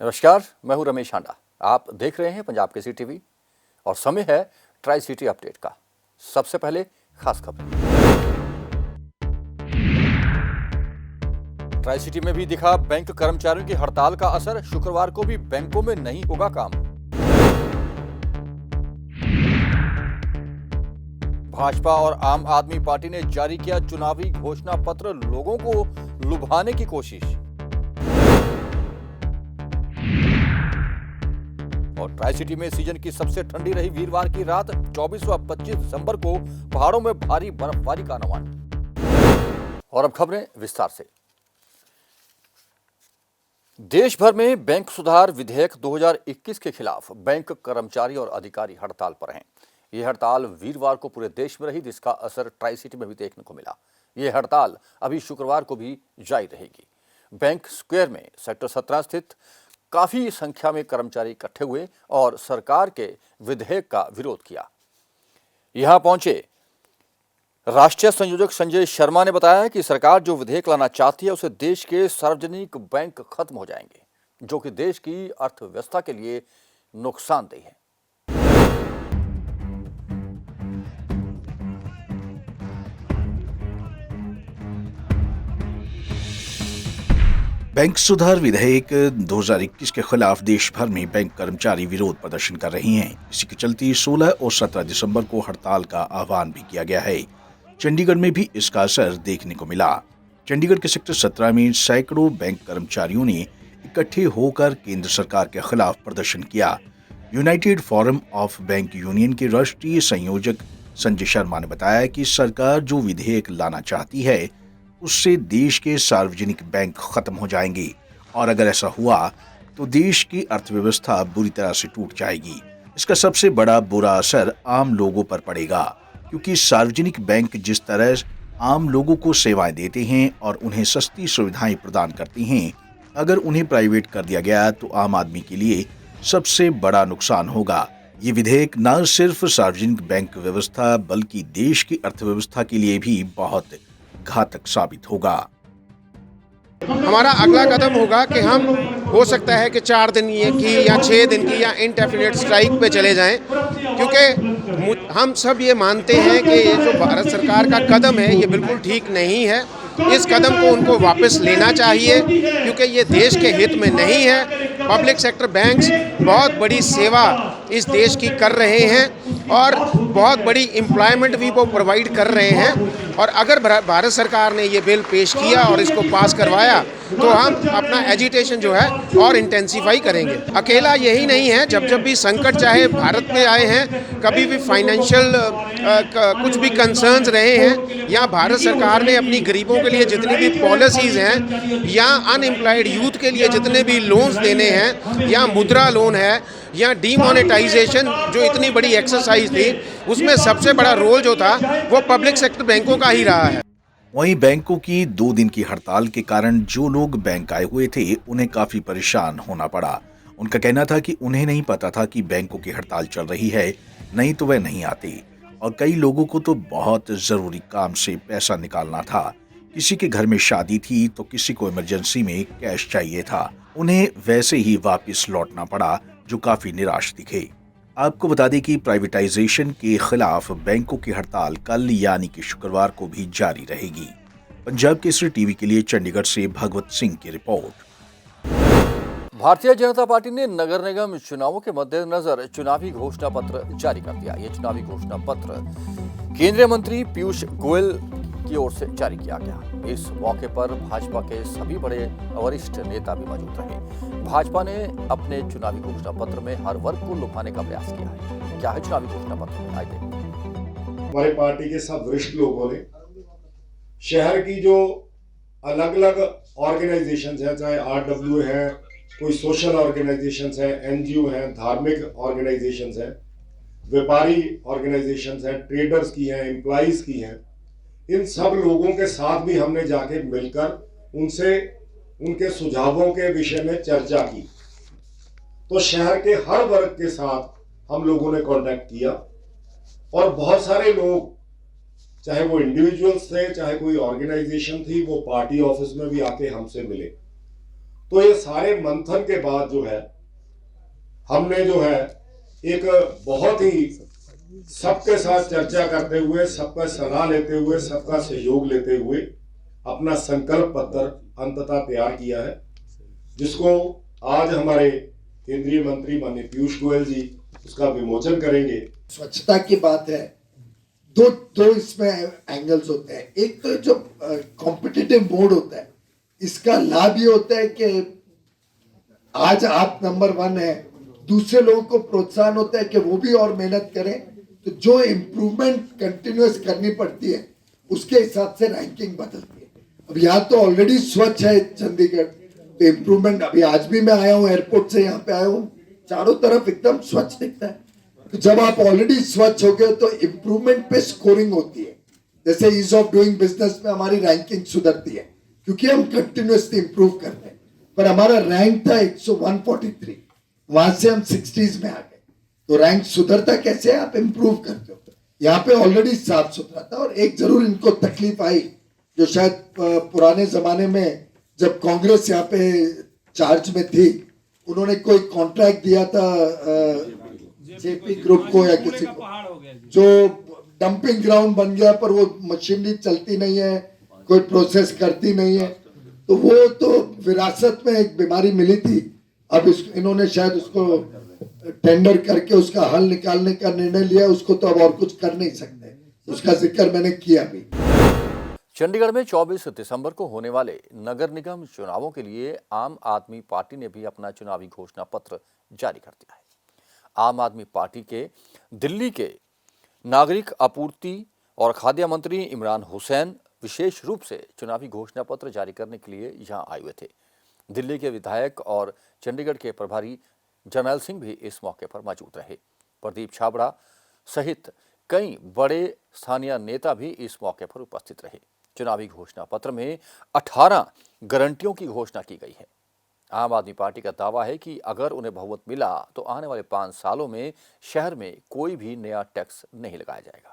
नमस्कार, मैं हूं रमेश हांडा। आप देख रहे हैं पंजाब केसरी टीवी और समय है ट्राई सिटी अपडेट का। सबसे पहले खास खबर। ट्राई सिटी में भी दिखा बैंक कर्मचारियों की हड़ताल का असर। शुक्रवार को भी बैंकों में नहीं होगा काम। भाजपा और आम आदमी पार्टी ने जारी किया चुनावी घोषणा पत्र, लोगों को लुभाने की कोशिश। और ट्राई सिटी में सीजन की सबसे ठंडी रही वीरवार की रात। 24 व 25 दिसंबर को पहाड़ों में भारी बर्फबारी का अनुमान। और अब खबरें विस्तार से। देश भर में बैंक सुधार विधेयक 2021 के खिलाफ बैंक कर्मचारी और अधिकारी हड़ताल पर हैं। यह हड़ताल वीरवार को पूरे देश में रही, जिसका असर ट्राई सिटी में भी देखने को मिला। यह हड़ताल अभी शुक्रवार को भी जारी रहेगी। बैंक स्क्वायर में सेक्टर 17 स्थित काफी संख्या में कर्मचारी इकट्ठे हुए और सरकार के विधेयक का विरोध किया। यहां पहुंचे राष्ट्रीय संयोजक संजय शर्मा ने बताया कि सरकार जो विधेयक लाना चाहती है उसे देश के सार्वजनिक बैंक खत्म हो जाएंगे, जो कि देश की अर्थव्यवस्था के लिए नुकसानदेह है। बैंक सुधार विधेयक 2021 के खिलाफ देश भर में बैंक कर्मचारी विरोध प्रदर्शन कर रहे हैं। इसी के चलते 16 और 17 दिसंबर को हड़ताल का आह्वान भी किया गया है। चंडीगढ़ में भी इसका असर देखने को मिला। चंडीगढ़ के सेक्टर 17 में सैकड़ों बैंक कर्मचारियों ने इकट्ठे होकर केंद्र सरकार के खिलाफ प्रदर्शन किया। United forum of bank union के राष्ट्रीय संयोजक संजय शर्मा ने बताया कि सरकार जो विधेयक लाना चाहती है उससे देश के सार्वजनिक बैंक खत्म हो जाएंगे और अगर ऐसा हुआ तो देश की अर्थव्यवस्था बुरी तरह से टूट जाएगी। इसका सबसे बड़ा बुरा असर आम लोगों पर पड़ेगा, क्योंकि सार्वजनिक बैंक जिस तरह आम लोगों को सेवाएं देते हैं और उन्हें सस्ती सुविधाएं प्रदान करते हैं, अगर उन्हें प्राइवेट कर दिया गया तो आम आदमी के लिए सबसे बड़ा नुकसान होगा। ये विधेयक न सिर्फ सार्वजनिक बैंक व्यवस्था बल्कि देश की अर्थव्यवस्था के लिए भी बहुत घातक साबित होगा। हमारा अगला कदम होगा कि हम हो सकता है कि 4 दिन की या 6 दिन की या इनडेफिनिट स्ट्राइक पे चले जाएं, क्योंकि हम सब ये मानते हैं कि ये जो भारत सरकार का कदम है ये बिल्कुल ठीक नहीं है। इस कदम को उनको वापस लेना चाहिए, क्योंकि ये देश के हित में नहीं है। पब्लिक सेक्टर बैंक्स बहुत बड़ी सेवा इस देश की कर रहे हैं और बहुत बड़ी एम्प्लॉयमेंट भी वो प्रोवाइड कर रहे हैं। और अगर भारत सरकार ने ये बिल पेश किया और इसको पास करवाया तो हम अपना एजिटेशन जो है और इंटेंसिफाई करेंगे। अकेला यही नहीं है, जब जब भी संकट चाहे भारत में आए हैं, कभी भी फाइनेंशियल कुछ भी कंसर्न्स रहे हैं, या भारत सरकार ने अपनी गरीबों के लिए जितनी भी पॉलिसीज़ हैं या अनएम्प्लॉयड यूथ के लिए जितने भी लोन्स देने हैं, या मुद्रा लोन है या डीमोनेटाइजेशन जो इतनी बड़ी एक्सरसाइज थी, उसमें सबसे बड़ा रोल जो था वो पब्लिक सेक्टर बैंकों का ही रहा है। वहीं बैंकों की 2 दिन की हड़ताल के कारण जो लोग बैंक आए हुए थे उन्हें काफी परेशान होना पड़ा। उनका कहना था कि उन्हें नहीं पता था कि बैंकों की हड़ताल चल रही है, नहीं तो वह नहीं आते। और कई लोगों को तो बहुत जरूरी काम से पैसा निकालना था। किसी के घर में शादी थी तो किसी को इमरजेंसी में कैश चाहिए था। उन्हें वैसे ही वापस लौटना पड़ा, जो काफी निराश दिखे। आपको बता दें कि प्राइवेटाइजेशन के खिलाफ बैंकों की हड़ताल कल यानी कि शुक्रवार को भी जारी रहेगी। पंजाब केसरी टीवी के लिए चंडीगढ़ से भगवत सिंह की रिपोर्ट। भारतीय जनता पार्टी ने नगर निगम चुनावों के मद्देनजर चुनावी घोषणा पत्र जारी कर दिया। ये चुनावी घोषणा पत्र केंद्रीय मंत्री पीयूष गोयल की ओर से जारी किया गया। इस मौके पर भाजपा के सभी बड़े वरिष्ठ नेता भी मौजूद रहे। भाजपा ने अपने चुनावी घोषणा पत्र में हर वर्ग को लुभाने का प्रयास किया है। क्या है चुनावी घोषणा पत्र में, आइए देखते। हमारे पार्टी के सब वरिष्ठ लोगों ने शहर की जो अलग अलग ऑर्गेनाइजेशंस हैं, चाहे RW है, कोई सोशल ऑर्गेनाइजेशंस हैं, NGO हैं, धार्मिक ऑर्गेनाइजेशंस हैं, व्यापारी ऑर्गेनाइजेशंस हैं, ट्रेडर्स की हैं, एम्प्लॉइज की हैं, इन सब लोगों के साथ भी हमने जाके मिलकर उनसे उनके सुझावों के विषय में चर्चा की। तो शहर के हर वर्ग के साथ हम लोगों ने कांटेक्ट किया और बहुत सारे लोग, चाहे वो इंडिविजुअल्स थे चाहे कोई ऑर्गेनाइजेशन थी, वो पार्टी ऑफिस में भी आके हमसे मिले तो ये सारे मंथन के बाद जो है हमने जो है एक बहुत ही सबके साथ चर्चा करते हुए, सबका सलाह लेते हुए, सबका सहयोग लेते हुए अपना संकल्प पत्र अंततः तैयार किया है, जिसको आज हमारे केंद्रीय मंत्री माननीय पीयूष गोयल जी उसका विमोचन करेंगे। स्वच्छता की बात है, दो इसमें एंगल्स होते हैं। एक तो जो कॉम्पिटिटिव मोड होता है, इसका लाभ ये होता है कि आज आप नंबर 1 है, दूसरे लोगों को प्रोत्साहन होता है कि वो भी और मेहनत करें, तो जो इम्प्रूवमेंट कंटिन्यूअस करनी पड़ती है उसके हिसाब से रैंकिंग बदलती है। अब यहाँ तो ऑलरेडी स्वच्छ है चंडीगढ़, तो इम्प्रूवमेंट अभी आज भी मैं आया हूँ एयरपोर्ट से, यहाँ पे आया हूँ, चारों तरफ एकदम स्वच्छ दिखता है। तो जब आप ऑलरेडी स्वच्छ हो गए तो इम्प्रूवमेंट पे स्कोरिंग होती है। जैसे ईज ऑफ डूइंग बिजनेस में हमारी रैंकिंग सुधरती है क्योंकि हम कंटिन्यूअसली इंप्रूव करते हैं। पर हमारा रैंक था 143, वहां से हम 60s में आ गए। तो रैंक सुधरता कैसे है? आप इंप्रूव करते हो। यहाँ पे ऑलरेडी साफ सुथरा था। और एक जरूर इनको तकलीफ आई, जो शायद पुराने जमाने में जब कांग्रेस यहाँ पे चार्ज में थी, उन्होंने कोई कॉन्ट्रैक्ट दिया था जेपी ग्रुप को या किसी को, जो डंपिंग ग्राउंड बन गया, पर वो मशीनरी चलती नहीं है, कोई प्रोसेस करती नहीं है। तो वो तो विरासत में एक बीमारी मिली थी। अब इन्होंने शायद उसको टेंडर करके उसका हल निकालने का निर्णय लिया, उसको तो अब और कुछ कर नहीं सकते, उसका जिक्र मैंने किया भी। चंडीगढ़ में 24 दिसंबर को होने वाले नगर निगम चुनावों के लिए आम आदमी पार्टी ने भी अपना चुनावी घोषणा पत्र जारी कर दिया है। आम आदमी पार्टी के दिल्ली के नागरिक आपूर्ति और खाद्य मंत्री इमरान हुसैन विशेष रूप से चुनावी घोषणा पत्र जारी करने के लिए यहां आए हुए थे। दिल्ली के विधायक और चंडीगढ़ के प्रभारी जर्नैल सिंह भी इस मौके पर मौजूद रहे। प्रदीप छाबड़ा सहित कई बड़े स्थानीय नेता भी इस मौके पर उपस्थित रहे। चुनावी घोषणा पत्र में 18 गारंटियों की घोषणा की गई है। आम आदमी पार्टी का दावा है कि अगर उन्हें बहुमत मिला तो आने वाले 5 सालों में शहर में कोई भी नया टैक्स नहीं लगाया जाएगा।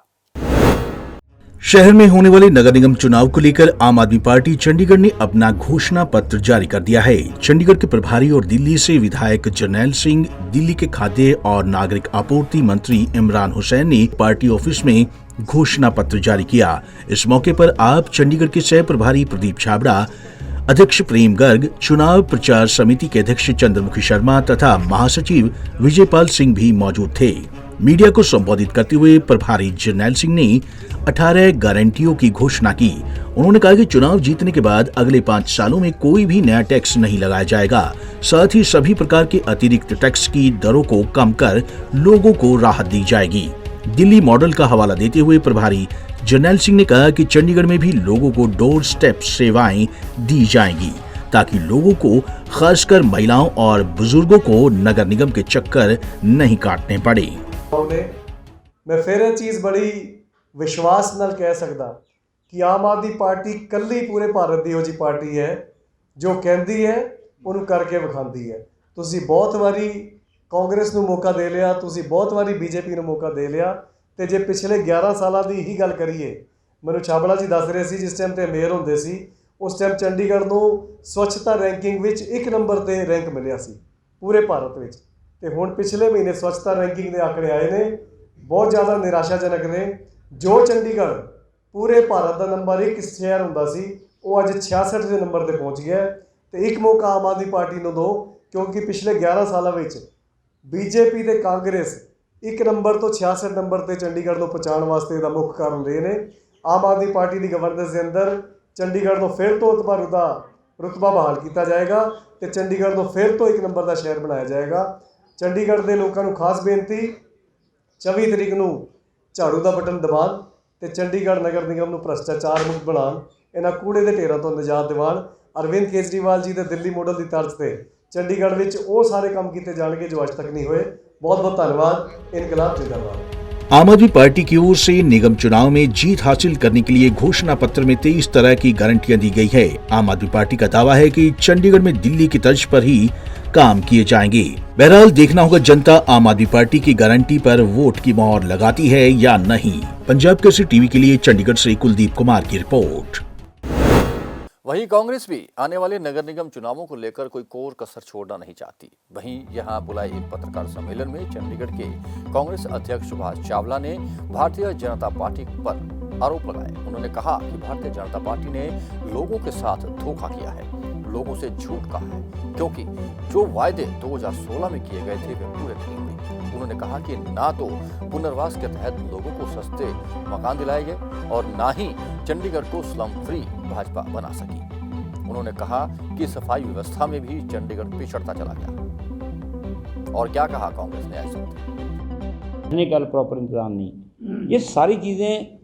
शहर में होने वाले नगर निगम चुनाव को लेकर आम आदमी पार्टी चंडीगढ़ ने अपना घोषणा पत्र जारी कर दिया है। चंडीगढ़ के प्रभारी और दिल्ली से विधायक जर्नैल सिंह, दिल्ली के खाद्य और नागरिक आपूर्ति मंत्री इमरान हुसैन ने पार्टी ऑफिस में घोषणा पत्र जारी किया। इस मौके पर आप चंडीगढ़ के सह प्रभारी प्रदीप छाबड़ा, अध्यक्ष प्रेम गर्ग, चुनाव प्रचार समिति के अध्यक्ष चंद्रमुखी शर्मा तथा महासचिव विजयपाल सिंह भी मौजूद थे। मीडिया को संबोधित करते हुए प्रभारी जर्नैल सिंह ने 18 गारंटियों की घोषणा की। उन्होंने कहा कि चुनाव जीतने के बाद अगले 5 सालों में कोई भी नया टैक्स नहीं लगाया जाएगा। साथ ही सभी प्रकार के अतिरिक्त टैक्स की दरों को कम कर लोगों को राहत दी जाएगी। दिल्ली मॉडल का हवाला देते हुए प्रभारी जर्नैल सिंह ने कहा कि चंडीगढ़ में भी लोगों को डोर स्टेप सेवाएं दी जाएंगी ताकि लोगों को, खासकर महिलाओं और बुजुर्गों को नगर निगम के चक्कर नहीं काटने पड़े। मैं फिर ਇਹ ਚੀਜ਼ ਬੜੀ ਵਿਸ਼ਵਾਸ ਨਾਲ ਕਹਿ ਸਕਦਾ ਕਿ ਆਮ ਆਦਮੀ ਪਾਰਟੀ ਕੱਲੀ ਪੂਰੇ ਭਾਰਤ ਦੀ ਇਹੋ ਜਿਹੀ ਪਾਰਟੀ ਹੈ ਜੋ ਕਹਿੰਦੀ ਹੈ ਉਹਨੂੰ ਕਰਕੇ ਵਿਖਾਉਂਦੀ ਹੈ। ਤੁਸੀਂ ਬਹੁਤ ਵਾਰੀ ਕਾਂਗਰਸ ਨੂੰ ਮੌਕਾ ਦੇ ਲਿਆ, ਤੁਸੀਂ ਬਹੁਤ ਵਾਰੀ ਬੀਜੇਪੀ ਨੂੰ ਮੌਕਾ ਦੇ ਲਿਆ, ਤੇ ਜੇ ਪਿਛਲੇ 11 ਸਾਲਾਂ ਦੀ ਹੀ ਗੱਲ ਕਰੀਏ, ਮੈਨੂੰ ਛਾਬੜਾ ਜੀ ਦੱਸ ਰਹੇ ਸੀ ਜਿਸ ਟਾਈਮ ਤੇ ਮੇਅਰ ਹੁੰਦੇ ਸੀ, ਉਸ ਟਾਈਮ ਚੰਡੀਗੜ੍ਹ ਨੂੰ ਸਵੱਛਤਾ ਰੈਂਕਿੰਗ ਵਿੱਚ 1 ਨੰਬਰ ਤੇ ਰੈਂਕ ਮਿਲਿਆ ਸੀ ਪੂਰੇ ਭਾਰਤ ਵਿੱਚ। ਤੇ ਹੁਣ ਪਿਛਲੇ ਮਹੀਨੇ ਸਵੱਛਤਾ ਰੈਂਕਿੰਗ ਦੇ ਆંકੜੇ ਆਏ ਨੇ, ਬਹੁਤ ਜ਼ਿਆਦਾ ਨਿਰਾਸ਼ਾਜਨਕ ਨੇ। ਜੋ ਚੰਡੀਗੜ੍ਹ ਪੂਰੇ ਭਾਰਤ ਦਾ ਨੰਬਰ 1 ਸ਼ਹਿਰ ਹੁੰਦਾ ਸੀ, ਉਹ ਅੱਜ 66ਵੇਂ ਨੰਬਰ ਤੇ ਪਹੁੰਚ ਗਿਆ। ਤੇ ਇੱਕ ਮੌਕਾ ਆਮ ਆਦਮੀ ਪਾਰਟੀ ਨੂੰ ਦਿਓ, ਕਿਉਂਕਿ ਪਿਛਲੇ 11 ਸਾਲਾਂ ਵਿੱਚ ਬੀਜੇਪੀ ਤੇ ਕਾਂਗਰਸ 1 ਨੰਬਰ ਤੋਂ 66 ਨੰਬਰ ਤੇ ਚੰਡੀਗੜ੍ਹ ਨੂੰ ਪਹੁੰਚਾਉਣ ਵਾਸਤੇ ਦਾ ਮੁੱਖ ਕਾਰਨ ਰਹੇ ਨੇ। ਆਮ ਆਦਮੀ ਪਾਰਟੀ ਦੀ ਗਵਰਨੈਂਸ ਦੇ ਅੰਦਰ ਚੰਡੀਗੜ੍ਹ ਨੂੰ ਫਿਰ ਤੋਂ ਰੁਤਬਾ ਬਹਾਲ ਕੀਤਾ ਜਾਏਗਾ ਤੇ ਚੰਡੀਗੜ੍ਹ ਨੂੰ ਫਿਰ ਤੋਂ 1 ਨੰਬਰ ਦਾ ਸ਼ਹਿਰ ਬਣਾਇਆ ਜਾਏਗਾ। ਚੰਡੀਗੜ੍ਹ ਦੇ ਲੋਕਾਂ ਨੂੰ ਖਾਸ ਬੇਨਤੀ, 24 ਤਰੀਕ ਨੂੰ ਝਾੜੂ ਦਾ ਬਟਨ ਦਬਾਉਣ ਤੇ ਚੰਡੀਗੜ੍ਹ ਨਗਰ ਨਿਗਮ ਨੂੰ ਭ੍ਰਸ਼ਟਾਚਾਰ ਮੁਕਤ ਬਣਾਉਣ, ਇਹਨਾਂ ਕੂੜੇ ਦੇ ਢੇਰਾਂ ਤੋਂ ਨਿਜਾਤ ਦਿਵਾਉਣ। ਅਰਵਿੰਦ ਕੇਜਰੀਵਾਲ ਜੀ ਦੇ ਦਿੱਲੀ ਮਾਡਲ ਦੀ ਤਰਜ਼ ਤੇ ਚੰਡੀਗੜ੍ਹ ਵਿੱਚ ਉਹ ਸਾਰੇ ਕੰਮ ਕੀਤੇ ਜਾਣਗੇ जो आज तक नहीं हुए। बहुत बहुत धन्यवाद। इनकलाब जिंदाबाद। आम आदमी पार्टी की ओर से निगम चुनाव में जीत हासिल करने के लिए घोषणा पत्र में 23 तरह की गारंटियां दी गई है। आम आदमी पार्टी का दावा है कि चंडीगढ़ में दिल्ली की तर्ज पर ही काम किए जाएंगे। बहरहाल देखना होगा जनता आम आदमी पार्टी की गारंटी पर वोट की मोहर लगाती है या नहीं। पंजाब केसरी टीवी के लिए चंडीगढ़ से कुलदीप कुमार की रिपोर्ट। वहीं कांग्रेस भी आने वाले नगर निगम चुनावों को लेकर कोई कोर कसर छोड़ना नहीं चाहती। वहीं यहां बुलाए एक पत्रकार सम्मेलन में चंडीगढ़ के कांग्रेस अध्यक्ष सुभाष चावला ने भारतीय जनता पार्टी पर आरोप लगाए। उन्होंने कहा कि भारतीय जनता पार्टी ने लोगों के साथ धोखा किया है, लोगों से झूठ कहा है, क्योंकि जो वायदे 2016 में किए गए थे वे पूरे नहीं हुए। उन्होंने कहा कि ना तो पुनर्वास के तहत लोगों को सस्ते मकान दिलाए गए और ना ही चंडीगढ़ को स्लम फ्री भाजपा बना सकी। उन्होंने कहा कि सफाई व्यवस्था में भी चंडीगढ़ पिछड़ता चला गया। और क्या कहा कांग्रेस ने ऐसे टेक्निकल प्रॉपर इंतजाम नहीं, ये सारी चीज़ें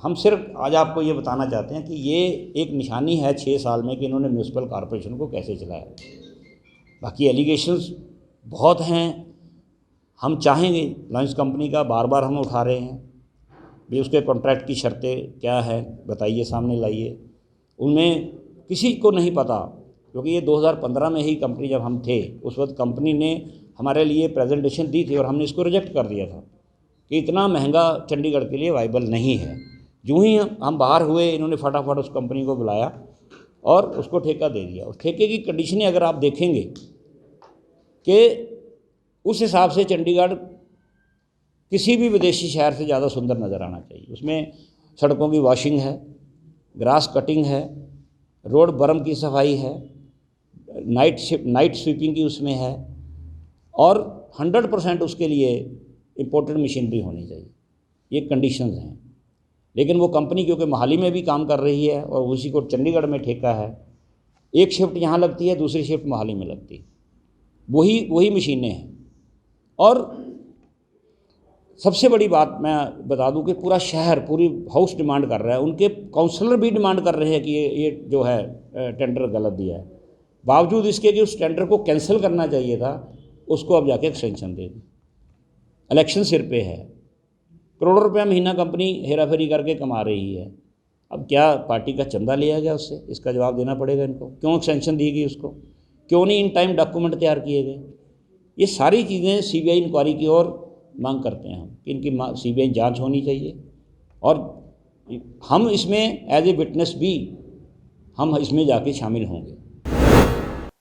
हम सिर्फ आज आपको ये बताना चाहते हैं कि ये एक निशानी है 6 साल में कि इन्होंने म्यूनसिपल कॉरपोरेशन को कैसे चलाया। बाकी एलिगेशंस बहुत हैं, हम चाहेंगे लॉन्च कंपनी का बार बार हम उठा रहे हैं भी उसके कॉन्ट्रैक्ट की शर्तें क्या है बताइए, सामने लाइए। उनमें किसी को नहीं पता, क्योंकि ये 2015 में ही कंपनी जब हम थे उस वक्त कंपनी ने हमारे लिए प्रेजेंटेशन दी थी और हमने इसको रिजेक्ट कर दिया था कि इतना महंगा चंडीगढ़ के लिए वाइबल नहीं है। यूँ ही हम बाहर हुए, इन्होंने फटाफट उस कंपनी को बुलाया और उसको ठेका दे दिया। उस ठेके की कंडीशनें अगर आप देखेंगे कि उस हिसाब से चंडीगढ़ किसी भी विदेशी शहर से ज़्यादा सुंदर नज़र आना चाहिए। उसमें सड़कों की वॉशिंग है, ग्रास कटिंग है, रोड बर्म की सफाई है, नाइट स्वीपिंग की उसमें है और 100% उसके लिए इम्पोर्टेड मशीनरी होनी चाहिए। ये कंडीशंस हैं। लेकिन वो कंपनी क्योंकि मोहाली में भी काम कर रही है और उसी को चंडीगढ़ में ठेका है, एक शिफ्ट यहाँ लगती है, दूसरी शिफ्ट मोहाली में लगती है, वही मशीनें हैं। और सबसे बड़ी बात मैं बता दूं कि पूरा शहर, पूरी हाउस डिमांड कर रहा है, उनके काउंसलर भी डिमांड कर रहे हैं कि ये जो है टेंडर गलत दिया है। बावजूद इसके कि उस टेंडर को कैंसिल करना चाहिए था, उसको अब जाके एक्सटेंशन दे दी। इलेक्शन सिर पे है, करोड़ों रुपया महीना कंपनी हेरा फेरी करके कमा रही है। अब क्या पार्टी का चंदा लिया गया उससे? इसका जवाब देना पड़ेगा इनको। क्यों एक्सटेंशन दी गई उसको? क्यों नहीं इन टाइम डॉक्यूमेंट तैयार किए गए? ये सारी चीज़ें सीबीआई इंक्वायरी की ओर मांग करते हैं हम कि इनकी सीबीआई जांच होनी चाहिए और हम इसमें एज ए विटनेस भी हम इसमें जाके शामिल होंगे।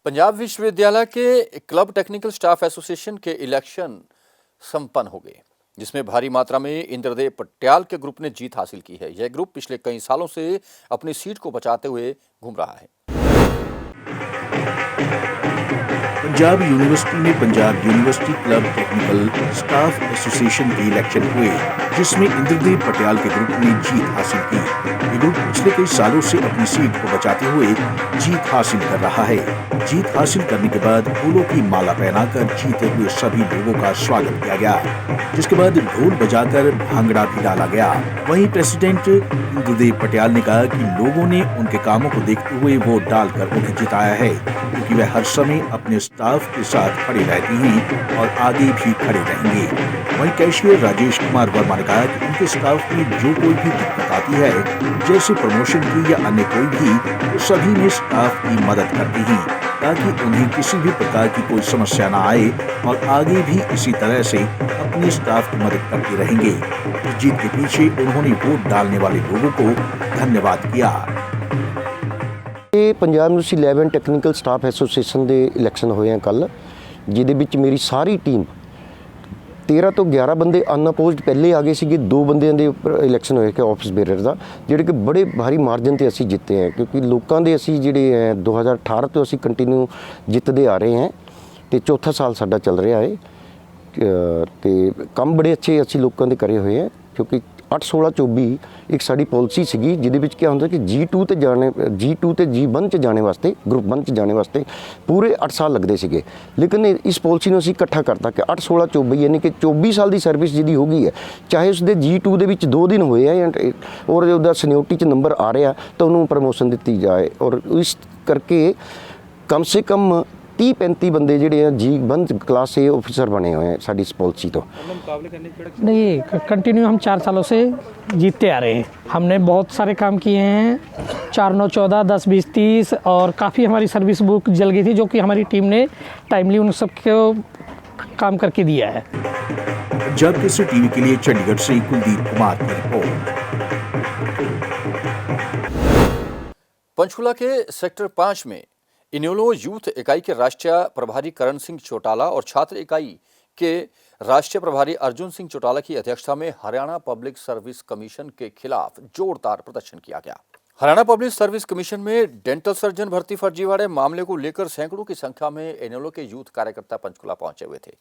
पंजाब विश्वविद्यालय के क्लब टेक्निकल स्टाफ एसोसिएशन के इलेक्शन संपन्न हो गए, जिसमें भारी मात्रा में इंद्रदेव पटियाल के ग्रुप ने जीत हासिल की है। यह ग्रुप पिछले कई सालों से अपनी सीट को बचाते हुए घूम रहा है। पंजाब यूनिवर्सिटी में Punjab university club technical staff association के इलेक्शन हुए, जिसमें इंद्रदेव पटियाल के ग्रुप ने जीत हासिल की। ये ग्रुप पिछले कई सालों से अपनी सीट को बचाते हुए जीत हासिल कर रहा है। जीत हासिल करने के बाद फूलों की माला पहनाकर जीते हुए सभी लोगों का स्वागत किया गया, जिसके बाद ढोल बजाकर भांगड़ा भी डाला गया। वहीं प्रेसिडेंट इंद्रदेव पटियाल ने कहा कि लोगों ने उनके कामों को देखते हुए वोट डालकर उन्हें जिताया है, क्योंकि वह हर समय अपने स्टाफ के साथ खड़े रहती हैं और आगे भी खड़े रहेंगे। वहीं कैशियर राजेश कुमार वर्मा ने कहा कि उनके स्टाफ में जो कोई भी दिक्कत आती है, जैसे प्रमोशन की या अन्य कोई भी, तो सभी में स्टाफ की मदद करते हैं ताकि उन्हें किसी भी प्रकार की कोई समस्या न आए और आगे भी इसी तरह से अपने स्टाफ की मदद करते रहेंगे। इस जीत के पीछे उन्होंने वोट डालने वाले लोगों को धन्यवाद किया। ਇਹ Punjab university 11 technical staff association ਦੇ ਇਲੈਕਸ਼ਨ ਹੋਏ ਆ ਕੱਲ, ਜਿਹਦੇ ਵਿੱਚ ਮੇਰੀ ਸਾਰੀ ਟੀਮ 13 ਤੋਂ 11 ਬੰਦੇ ਅਨਅਪੋਜ਼ਡ ਪਹਿਲੇ ਆ ਗਏ ਸੀਗੇ। 2 ਬੰਦਿਆਂ ਦੇ ਉੱਪਰ ਇਲੈਕਸ਼ਨ ਹੋਇਆ ਕਿ ਆਫਿਸ ਬੇਰਰ ਦਾ, ਜਿਹੜੇ ਕਿ ਬੜੇ ਭਾਰੀ ਮਾਰਜਨ ਤੇ ਅਸੀਂ ਜਿੱਤੇ ਹੈ, ਕਿਉਂਕਿ ਲੋਕਾਂ ਦੇ ਅਸੀਂ ਜਿਹੜੇ ਹੈ 2018 ਤੋਂ ਅਸੀਂ ਕੰਟੀਨਿਊ ਜਿੱਤਦੇ ਆ ਰਹੇ ਹਾਂ ਤੇ ਚੌਥਾ ਸਾਲ ਸਾਡਾ ਚੱਲ ਰਿਹਾ ਹੈ ਤੇ ਕੰਮ ਬੜੇ ਅੱਛੇ ਅਸੀਂ ਲੋਕਾਂ ਦੇ ਕਰੇ ਹੋਏ ਹੈ। ਕਿਉਂਕਿ 8-16-24 ਇੱਕ ਸਾਡੀ ਪਾਲਿਸੀ ਸੀਗੀ, ਜਿਹਦੇ ਵਿੱਚ ਕੀ ਹੁੰਦਾ ਕਿ G2 ਤੇ G1 ਚ ਜਾਣੇ ਵਾਸਤੇ, ਗਰੁੱਪ 1 ਚ ਜਾਣੇ ਵਾਸਤੇ ਪੂਰੇ 8 ਸਾਲ ਲੱਗਦੇ ਸੀਗੇ। ਲੇਕਿਨ ਇਸ ਪਾਲਿਸੀ ਨੂੰ ਅਸੀਂ ਇਕੱਠਾ ਕਰਤਾ ਕਿ 8-16-24 ਯਾਨੀ ਕਿ 24 ਸਾਲ ਦੀ ਸਰਵਿਸ ਜਿਹਦੀ ਹੋ ਗਈ ਹੈ, ਚਾਹੇ ਉਸਦੇ G2 ਦੇ ਵਿੱਚ 2 ਦਿਨ ਹੋਏ ਆ ਔਰ ਉਹਦਾ ਸੀਨੀਅਰਟੀ 'ਚ ਨੰਬਰ ਆ ਰਿਹਾ ਤਾਂ ਉਹਨੂੰ ਪ੍ਰਮੋਸ਼ਨ ਦਿੱਤੀ ਜਾਏ। ਔਰ ਇਸ ਕਰਕੇ ਕਮ ਸੇ ਕਮ 30-35 बंदे ਜਿਹੜੇ ਆ G1 क्लास से ऑफिसर बने हुए हैं साड़ी इस पॉलिसी। तो नहीं, कंटिन्यू हम 4 सालों से जीतते आ रहे हैं। हमने बहुत सारे काम किए हैं, 4-9-14, 10-20-30 और काफ़ी हमारी सर्विस बुक जल गई थी, जो कि हमारी टीम ने टाइमली उन सबको काम करके दिया है। पंजाब केसरी टीवी के लिए चंडीगढ़ से कुलदीप कुमार की रिपोर्ट। पंचकुला के सेक्टर 5 में इनेलो यूथ इकाई के राष्ट्रीय प्रभारी करण सिंह चौटाला और छात्र इकाई के राष्ट्रीय प्रभारी अर्जुन सिंह चौटाला की अध्यक्षता में हरियाणा पब्लिक सर्विस कमीशन के खिलाफ जोरदार प्रदर्शन किया गया। हरियाणा पब्लिक सर्विस कमीशन में डेंटल सर्जन भर्ती फर्जीवाड़े मामले को लेकर सैकड़ों की संख्या में इनेलो के यूथ कार्यकर्ता पंचकुला पहुंचे हुए थे,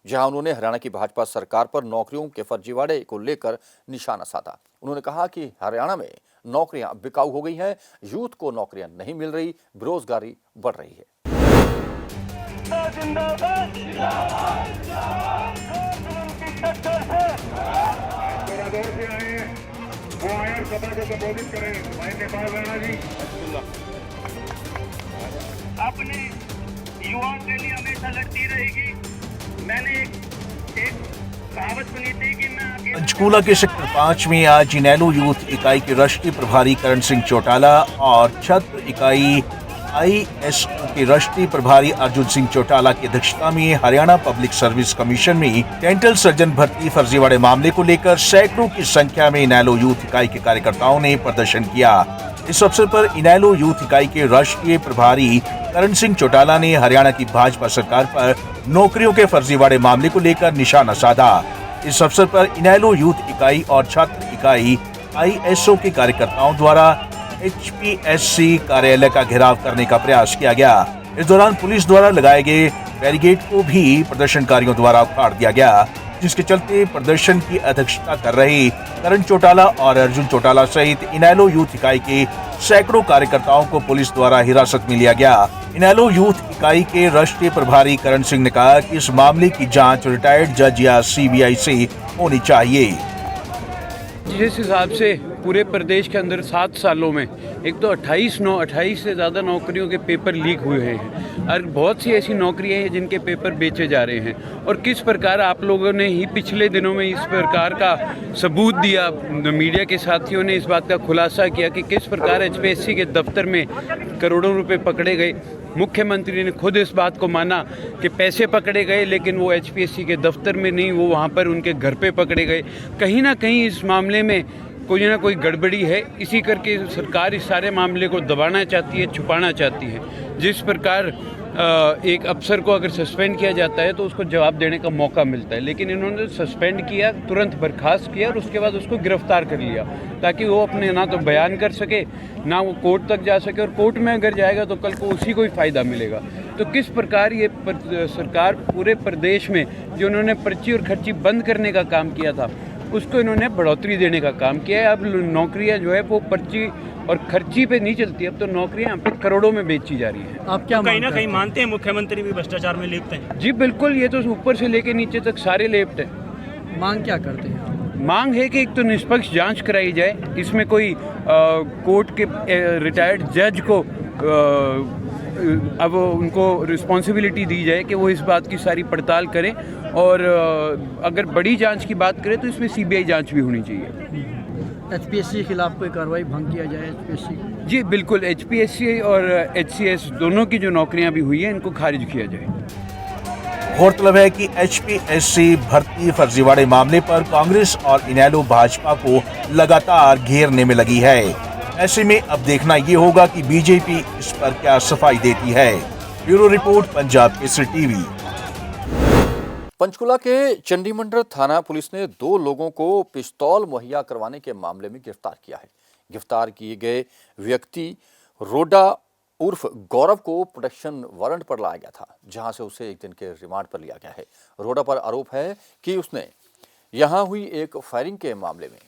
जहां उन्होंने हरियाणा की भाजपा सरकार पर नौकरियों के फर्जीवाड़े को लेकर निशाना साधा। उन्होंने कहा कि हरियाणा में नौकरियां बिकाऊ हो गई हैं, यूथ को नौकरियां नहीं मिल रही, बेरोजगारी बढ़ रही है। अपने युवाओं के लिए हमेशा लड़ती रहेगी। मैंने एक कहावत सुनी थी कि मैं पंचकूला के सेक्टर 5 में आज इनेलो यूथ इकाई के राष्ट्रीय प्रभारी करण सिंह चौटाला और छात्र इकाई ISO के राष्ट्रीय प्रभारी अर्जुन सिंह चौटाला की अध्यक्षता में हरियाणा पब्लिक सर्विस कमीशन में डेंटल सर्जन भर्ती फर्जीवाड़े मामले को लेकर सैकड़ों की संख्या में इनेलो यूथ इकाई के कार्यकर्ताओं ने प्रदर्शन किया। इस अवसर पर इनेलो यूथ इकाई के राष्ट्रीय प्रभारी करण सिंह चौटाला ने हरियाणा की भाजपा सरकार पर नौकरियों के फर्जीवाड़े मामले को लेकर निशाना साधा। इस अवसर पर इनेलो यूथ इकाई और छात्र इकाई ISO के कार्यकर्ताओं द्वारा HPSC कार्यालय का घेराव करने का प्रयास किया गया। इस दौरान पुलिस द्वारा लगाए गए बैरिकेड को भी प्रदर्शनकारियों द्वारा उखाड़ दिया गया, जिसके चलते प्रदर्शन की अध्यक्षता कर रहे करण चौटाला और अर्जुन चौटाला सहित इनेलो यूथ इकाई के सैकड़ों कार्यकर्ताओं को पुलिस द्वारा हिरासत में लिया गया। इनेलो यूथ इकाई के राष्ट्रीय प्रभारी करण सिंह ने कहा कि इस मामले की जांच रिटायर्ड जज या CBI से होनी चाहिए। जिस हिसाब से पूरे प्रदेश के अंदर 7 सालों में एक तो 28 से ज़्यादा नौकरियों के पेपर लीक हुए हैं और बहुत सी ऐसी नौकरियां हैं जिनके पेपर बेचे जा रहे हैं। और किस प्रकार आप लोगों ने ही पिछले दिनों में इस प्रकार का सबूत दिया, मीडिया के साथियों ने इस बात का खुलासा किया कि किस प्रकार HPSC के दफ्तर में करोड़ों रुपए पकड़े गए। मुख्यमंत्री ने खुद इस बात को माना कि पैसे पकड़े गए, लेकिन वो HPSC के दफ्तर में नहीं, वो वहाँ पर उनके घर पे पकड़े गए। कहीं ना कहीं इस मामले में कोई ना कोई गड़बड़ी है। इसी करके सरकार इस सारे मामले को दबाना चाहती है, छुपाना चाहती है। जिस प्रकार एक अफसर को अगर सस्पेंड किया जाता है तो उसको जवाब देने का मौका मिलता है, लेकिन इन्होंने सस्पेंड किया, तुरंत बर्खास्त किया और उसके बाद उसको गिरफ्तार कर लिया ताकि वो अपने ना तो बयान कर सके, ना वो कोर्ट तक जा सके। और कोर्ट में अगर जाएगा तो कल को उसी को ही फ़ायदा मिलेगा। तो किस प्रकार ये सरकार पूरे प्रदेश में जो उन्होंने पर्ची और खर्ची बंद करने का काम किया था, उसको इन्होंने बढ़ोतरी देने का काम किया है। अब नौकरियां जो है वो पर्ची और खर्ची पे नहीं चलती, अब तो नौकरियां यहाँ पे करोड़ों में बेची जा रही हैं। आप क्या कहीं ना कहीं मानते हैं मुख्यमंत्री भी भ्रष्टाचार में लिप्त हैं? जी बिल्कुल, ये तो ऊपर से लेके नीचे तक सारे लिप्त हैं। मांग क्या करते हैं? मांग है कि एक तो निष्पक्ष जांच कराई जाए, इसमें कोई कोर्ट के रिटायर्ड जज को अब उनको रिस्पॉन्सिबिलिटी दी जाए कि वो इस बात की सारी पड़ताल करें। और अगर बड़ी जांच की बात करें तो इसमें CBI जांच भी होनी चाहिए। HPSC के खिलाफ कोई कार्रवाई भंग किया जाए? HPSC जी बिल्कुल, HPSC और HCS दोनों की जो नौकरियां भी हुई हैं इनको खारिज किया जाए। गौरतलब है कि HPSC भर्ती फर्जीवाड़े मामले पर कांग्रेस और इनेलो भाजपा को लगातार घेरने में लगी है। ऐसे में अब देखना ये होगा कि बीजेपी इस पर क्या सफाई देती है। Bureau report, Punjab Kesari TV. Panchkula के चंडीमंडल थाना पुलिस ने 2 लोगों को पिस्तौल मुहैया करवाने के मामले में गिरफ्तार किया है। गिरफ्तार किए गए व्यक्ति रोडा उर्फ गौरव को प्रोटेक्शन वारंट पर लाया गया था, जहां से उसे 1 दिन के रिमांड पर लिया गया है। रोडा पर आरोप है कि उसने यहां हुई एक फायरिंग के मामले में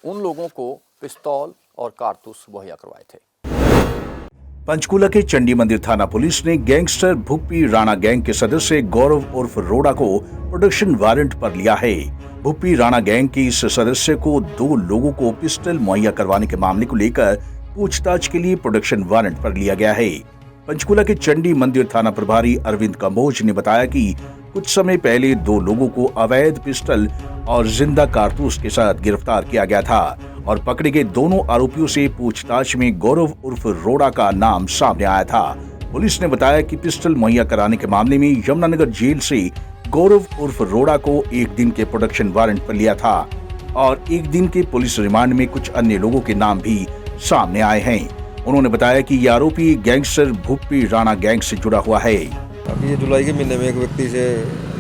उन लोगों को पिस्तौल और कारतूस मुहैया करवाए थे। पंचकूला के चंडी मंदिर थाना पुलिस ने गैंगस्टर भुप्पी राणा गैंग के सदस्य गौरव उर्फ रोडा को प्रोटेक्शन वारंट पर लिया है। भुप्पी राणा गैंग के इस सदस्य को 2 लोगों को पिस्टल मुहैया करवाने के मामले को लेकर पूछताछ के लिए प्रोटेक्शन वारंट पर लिया गया है। पंचकूला के चंडी मंदिर थाना प्रभारी अरविंद कंबोज ने बताया कि कुछ समय पहले 2 लोगों को अवैध पिस्टल और जिंदा कारतूस के साथ गिरफ्तार किया गया था और पकड़े गए दोनों आरोपियों से पूछताछ में गौरव उर्फ रोडा का नाम सामने आया था। पुलिस ने बताया कि पिस्टल मुहैया कराने के मामले में यमुनानगर जेल से गौरव उर्फ रोडा को 1 दिन के प्रोटेक्शन वारंट पर लिया था और 1 दिन के पुलिस रिमांड में कुछ अन्य लोगों के नाम भी सामने आए हैं। उन्होंने बताया कि ये आरोपी गैंगस्टर भुप्पी राणा गैंग से जुड़ा हुआ है। अभी ये जुलाई के महीने में एक व्यक्ति से,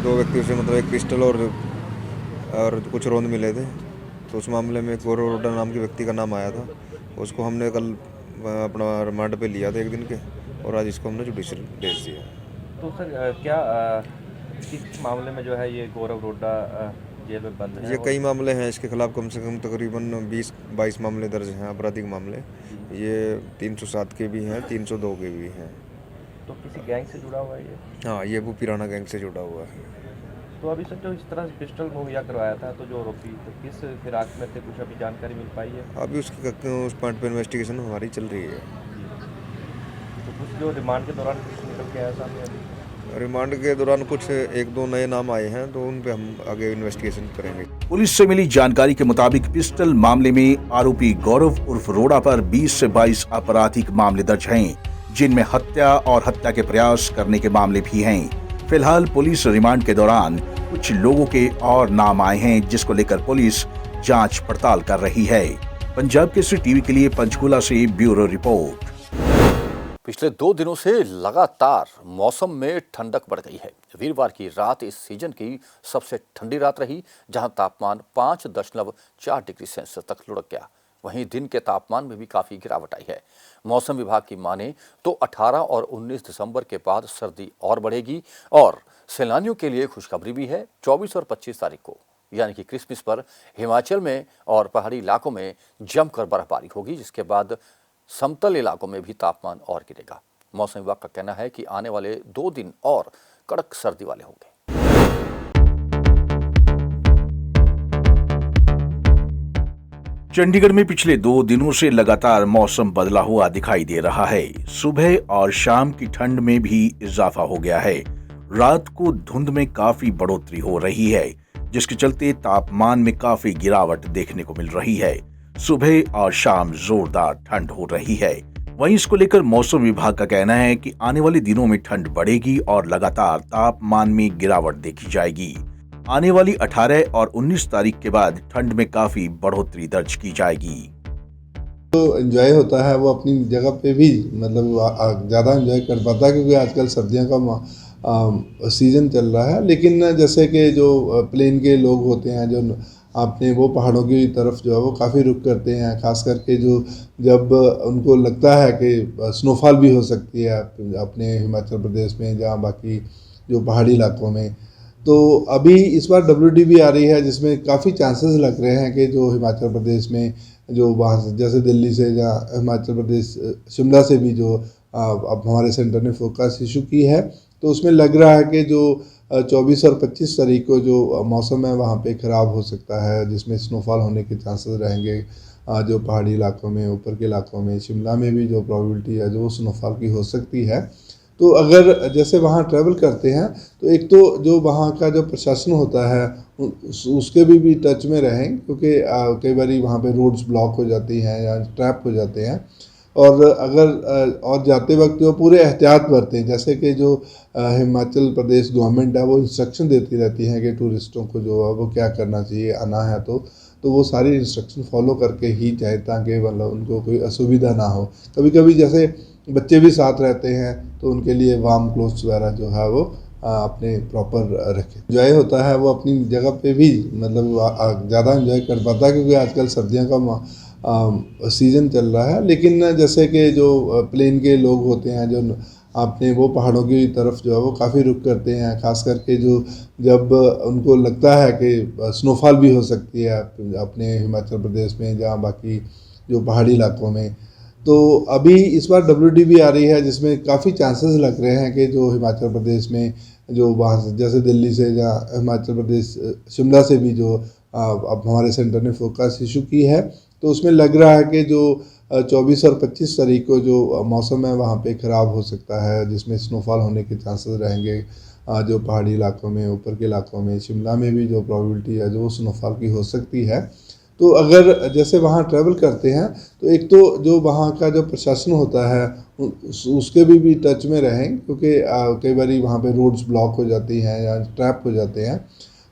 दो व्यक्तियों से मतलब एक पिस्टल और कुछ रोंद मिले थे, तो उस मामले में गौरव रोडा नाम के व्यक्ति का नाम आया था। उसको हमने कल अपना रिमांड पे लिया था एक दिन के, और आज इसको हमने जुडिशियल भेज दिया। तो सर क्या किस मामले में जो है ये गौरव रोडा जेल में बंद है? ये कई मामले हैं इसके खिलाफ, कम से कम तकरीबन 20-22 मामले दर्ज हैं, आपराधिक मामले। ये 307 के भी हैं, 302 के भी हैं। तो किसी गैंग से जुड़ा हुआ है ये? हाँ, ये भुप्पी राणा गैंग से जुड़ा हुआ है। तो अभी सर जो इस तरह से पिस्टल मुहैया करवाया था, तो जो आरोपी तो किस फिराक में थे, कुछ अभी जानकारी मिल पाई है? अभी उस पॉइंट पे इन्वेस्टिगेशन हमारी चल रही है। तो कुछ जो रिमांड के दौरान कुछ निकल के आया सामने? अभी रिमांड के दौरान कुछ 1-2 नए नाम आए हैं, तो उन पे हम आगे इन्वेस्टिगेशन करेंगे। पुलिस से मिली जानकारी के मुताबिक पिस्टल मामले में आरोपी गौरव उर्फ रोड़ा पर 20 से 22 आपराधिक मामले दर्ज हैं, जिनमें हत्या और हत्या के प्रयास करने के मामले भी हैं। फिलहाल पुलिस रिमांड के दौरान कुछ लोगों के और नाम आए हैं, जिसको लेकर पुलिस जांच पड़ताल कर रही है। पंजाब केसरी टीवी के लिए पंचकुला से ब्यूरो रिपोर्ट। पिछले 2 दिनों से लगातार मौसम में ठंडक बढ़ गई है। वीरवार की रात इस सीजन की सबसे ठंडी रात रही, जहां तापमान 5.4 डिग्री सेल्सियस तक लुढ़क गया। वहीं दिन के तापमान में भी काफी गिरावट आई है। मौसम विभाग की माने तो 18 और 19 दिसंबर के बाद सर्दी और बढ़ेगी और सैलानियों के लिए खुशखबरी भी है। 24 और 25 तारीख को यानी कि क्रिसमस पर हिमाचल में और पहाड़ी इलाकों में जमकर बर्फबारी होगी, जिसके बाद समतल इलाकों में भी तापमान और गिरेगा। मौसम विभाग का कहना है कि आने वाले 2 दिन और कड़क सर्दी वाले होंगे। चंडीगढ़ में पिछले 2 दिनों से लगातार मौसम बदला हुआ दिखाई दे रहा है। सुबह और शाम की ठंड में भी इजाफा हो गया है। रात को धुंध में काफी बढ़ोतरी हो रही है, जिसके चलते तापमान में काफी गिरावट देखने को मिल रही है। सुबह और शाम जोरदार ठंड हो रही है। वहीं इसको लेकर मौसम विभाग का कहना है कि आने वाले दिनों में ठंड बढ़ेगी और लगातार तापमान में गिरावट देखी जाएगी। आने वाली 18 और 19 तारीख के बाद ठंड में काफी बढ़ोतरी दर्ज की जाएगी। तो एंजॉय होता है वो अपनी जगह पे भी मतलब ज़्यादा एंजॉय कर पाता है, क्योंकि आजकल सर्दियों का सीज़न चल रहा है। लेकिन जैसे कि जो प्लेन के लोग होते हैं, जो अपने वो पहाड़ों की तरफ जो है वो काफ़ी रुख करते हैं, खास करके जो जब उनको लगता है कि स्नोफॉल भी हो सकती है अपने हिमाचल प्रदेश में, जहाँ बाकी जो पहाड़ी इलाकों में। तो अभी इस बार WD भी आ रही है, जिसमें काफ़ी चांसेस लग रहे हैं कि जो हिमाचल प्रदेश में जो वहाँ से जैसे दिल्ली से या हिमाचल प्रदेश शिमला से भी जो अब हमारे सेंटर ने फोरकास्ट इशू की है, तो उसमें लग रहा है कि जो 24 और 25 तारीख को जो मौसम है वहाँ पे ख़राब हो सकता है, जिसमें स्नोफॉल होने के चांसेस रहेंगे। जो पहाड़ी इलाकों में, ऊपर के इलाकों में, शिमला में भी जो प्रोबेबिलिटी है जो स्नोफॉल की हो सकती है। तो अगर जैसे वहाँ ट्रैवल करते हैं तो एक तो जो वहाँ का जो प्रशासन होता है उसके भी टच में रहें, क्योंकि कई बार वहाँ पे रोड्स ब्लॉक हो जाती हैं या ट्रैप हो जाते हैं। और अगर और जाते वक्त जो पूरे एहतियात बरतें, जैसे कि जो हिमाचल प्रदेश गवर्नमेंट है वो इंस्ट्रक्शन देती रहती है कि टूरिस्टों को जो है वो क्या करना चाहिए, आना है तो वो सारी इंस्ट्रक्शन फॉलो करके ही जाए, ताकि मतलब उनको कोई असुविधा ना हो। कभी कभी जैसे बच्चे भी साथ रहते हैं तो उनके लिए वार्म क्लोथ्स वगैरह जो है वो अपने प्रॉपर रखें। एंजॉय होता है वो अपनी जगह पे भी मतलब ज़्यादा एंजॉय कर पाता है, क्योंकि आजकल सर्दियों का सीज़न चल रहा है। लेकिन जैसे कि जो प्लेन के लोग होते हैं, जो अपने वो पहाड़ों की तरफ जो है वो काफ़ी रुख करते हैं, खास करके जो जब उनको लगता है कि स्नोफॉल भी हो सकती है अपने हिमाचल प्रदेश में, जहाँ बाकी जो पहाड़ी इलाकों में। तो अभी इस बार WD भी आ रही है, जिसमें काफ़ी चांसेस लग रहे हैं कि जो हिमाचल प्रदेश में जो वहाँ से जैसे दिल्ली से या हिमाचल प्रदेश शिमला से भी जो अब हमारे सेंटर ने फोरकास्ट इशू की है, तो उसमें लग रहा है कि जो 24 और 25 तारीख को जो मौसम है वहाँ पे ख़राब हो सकता है, जिसमें स्नोफॉल होने के चांसेस रहेंगे। जो पहाड़ी इलाकों में, ऊपर के इलाकों में, शिमला में भी जो प्रोबेबिलिटी है जो स्नोफॉल की हो सकती है। तो अगर जैसे वहाँ ट्रैवल करते हैं तो एक तो जो वहाँ का जो प्रशासन होता है उसके भी टच में रहें, क्योंकि कई बार वहाँ पे रोड्स ब्लॉक हो जाती हैं या ट्रैप हो जाते हैं।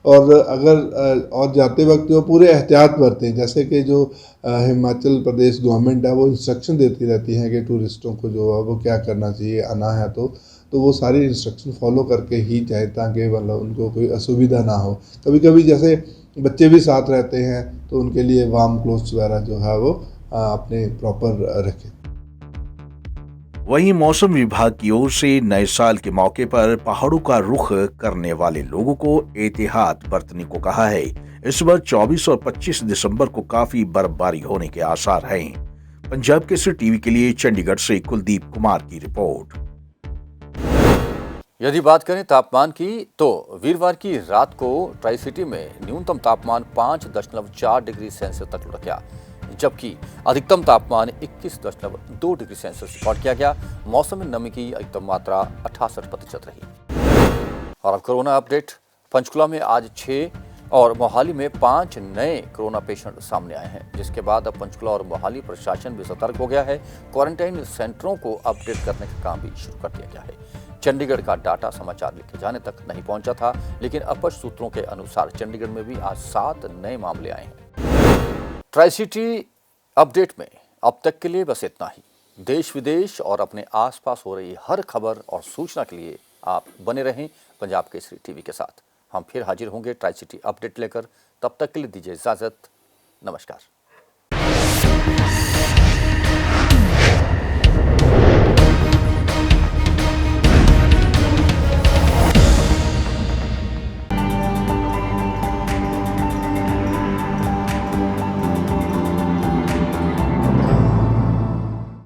और अगर और जाते वक्त जो पूरे एहतियात बरतें, जैसे कि जो हिमाचल प्रदेश गवर्नमेंट है वो इंस्ट्रक्शन देती रहती है कि टूरिस्टों को जो है वो क्या करना चाहिए, आना है तो वो सारी इंस्ट्रक्शन फॉलो करके ही जाए, ताकि मतलब उनको कोई असुविधा ना हो। कभी कभी जैसे बच्चे भी साथ रहते हैं तो उनके लिए वार्म क्लोथ्स वगैरह जो है वो अपने प्रॉपर रखें। वहीं मौसम विभाग की ओर से नए साल के मौके पर पहाड़ों का रुख करने वाले लोगों को एहतियात बरतने को कहा है। इस बार 24 और 25 दिसंबर को काफी बर्फबारी होने के आसार हैं। पंजाब केसरी टीवी के लिए चंडीगढ़ से कुलदीप कुमार की रिपोर्ट। यदि बात करें तापमान की तो वीरवार की रात को ट्राई सिटी में न्यूनतम तापमान 5.4 डिग्री सेल्सियस तक लुढ़क गया, जबकि अधिकतम तापमान 21.2 डिग्री सेल्सियस रिकॉर्ड किया गया। मौसम में नमी की अधिकतम मात्रा 68% रही। और अब कोरोना अपडेट। पंचकुला में आज 6 और मोहाली में 5 नए कोरोना पेशेंट सामने आए हैं, जिसके बाद अब पंचकुला और मोहाली प्रशासन भी सतर्क हो गया है। क्वारंटाइन सेंटरों को अपडेट करने का काम भी शुरू कर दिया गया है। चंडीगढ़ का डाटा समाचार लिखे जाने तक नहीं पहुंचा था, लेकिन स्पष्ट सूत्रों के अनुसार चंडीगढ़ में भी आज 7 नए मामले आए हैं। ट्राई सिटी अपडेट में अब तक के लिए बस इतना ही। देश विदेश और अपने आसपास हो रही हर खबर और सूचना के लिए आप बने रहें पंजाब केसरी टीवी के साथ। हम फिर हाजिर होंगे ट्राई सिटी अपडेट लेकर। तब तक के लिए दीजिए इजाजत। नमस्कार।